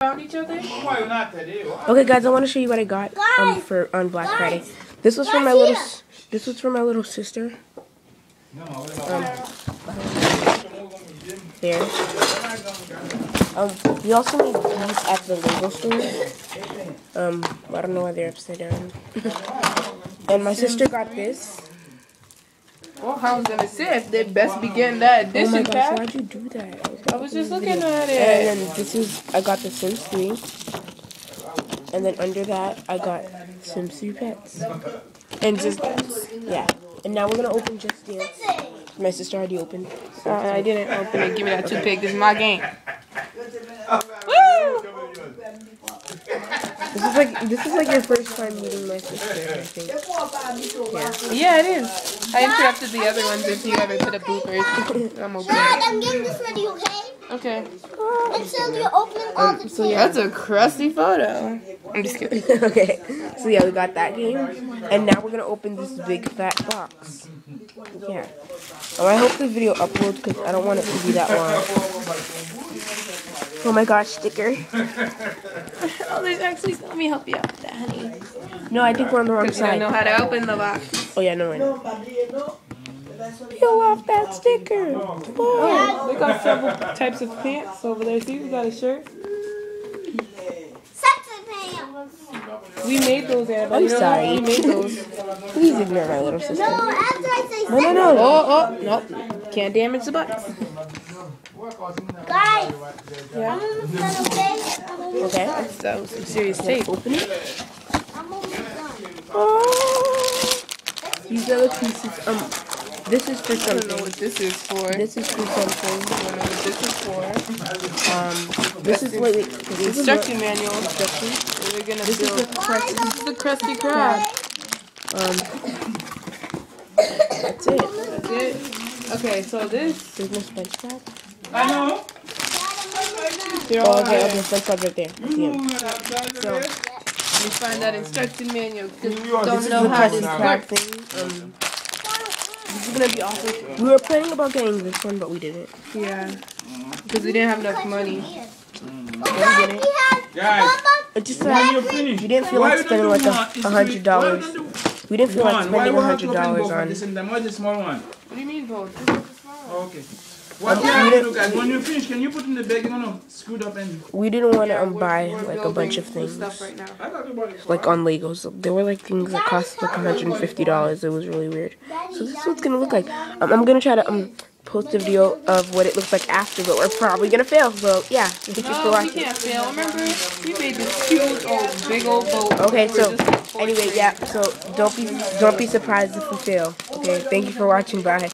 Found each other? Okay, guys, I want to show you what I got on Black Friday. This was for my little sister. There. We also made these at the Lego store. I don't know why they're upside down. And my sister got this. Well, I was gonna say if they best begin that edition. Oh my gosh, pack. why'd you do that? I was just looking at it. And then this is, I got the Sims 3. And then under that, I got Sims 3 Pets. And Just Dance. Yeah. And now we're gonna open Just Dance. My sister already opened. I didn't open it. Give me that toothpick. This is my game. Woo! This is like your first time meeting my sister, I think. Yeah, it is. I interrupted the other ones if you ever put up bloopers. I'm okay. Dad, I'm getting this ready, okay? Okay. Until you're opening all the So yeah. That's a crusty photo. I'm just kidding. Okay. So yeah, we got that game. And now we're gonna open this big fat box. Yeah. I hope the video uploads because I don't want it to be that long. Oh my gosh, sticker. Oh, there's actually. Let me help you out with that, honey. No, I think we're on the wrong Because you don't side. know how to open the box. Oh yeah, no, I know. Peel off that sticker. Oh, we got several types of pants over there. See, we got a shirt. sexy pants. We made those, Annabelle. I'm You know sorry. We made those. Please ignore my little sister. No, after I say No. Oh, nope. Can't damage the box. guys, Yeah. I'm almost done, okay? Okay. That was some serious tape. Open it. I'm almost done. Oh. These are the pieces. This is for I don't know something. what this is for. This is for something. I don't know what this is for. This is wait. The instruction manual. We're gonna This is build. the crust. This is the Krusty Krab. That's it. That's it. Okay, so this. There's no French fries. I know. They're Oh, all okay. right. Okay, French fries right there. I see 'em. So let me find that instruction manual because This don't is know the how Krusty this Krab works. Thing. This is gonna be awesome. We were planning about getting this one, but we didn't. Yeah, because we didn't have enough money. Guys, we had Guys, It just when you finish, we didn't feel like spending like $100. We didn't feel like spending $100 on. this and the more the small one. What do you mean, Bo? This is the small one. Okay. What you have to do, guys, when you finish, can you put in the bag? You're gonna scoot up and. We didn't want to We're buy like a building bunch of the things. stuff right now. I got the body. Like on Legos. There were like things that cost like $150. It was really weird. So this is what it's gonna look like. I'm gonna try to post a video of what it looks like after, but we're probably gonna fail. So yeah, thank you for No, we watching. can't fail. Remember, we made this huge old, big old boat. Okay, We were so just anyway, yeah. So don't be surprised if we fail. Okay, thank you for watching. Bye.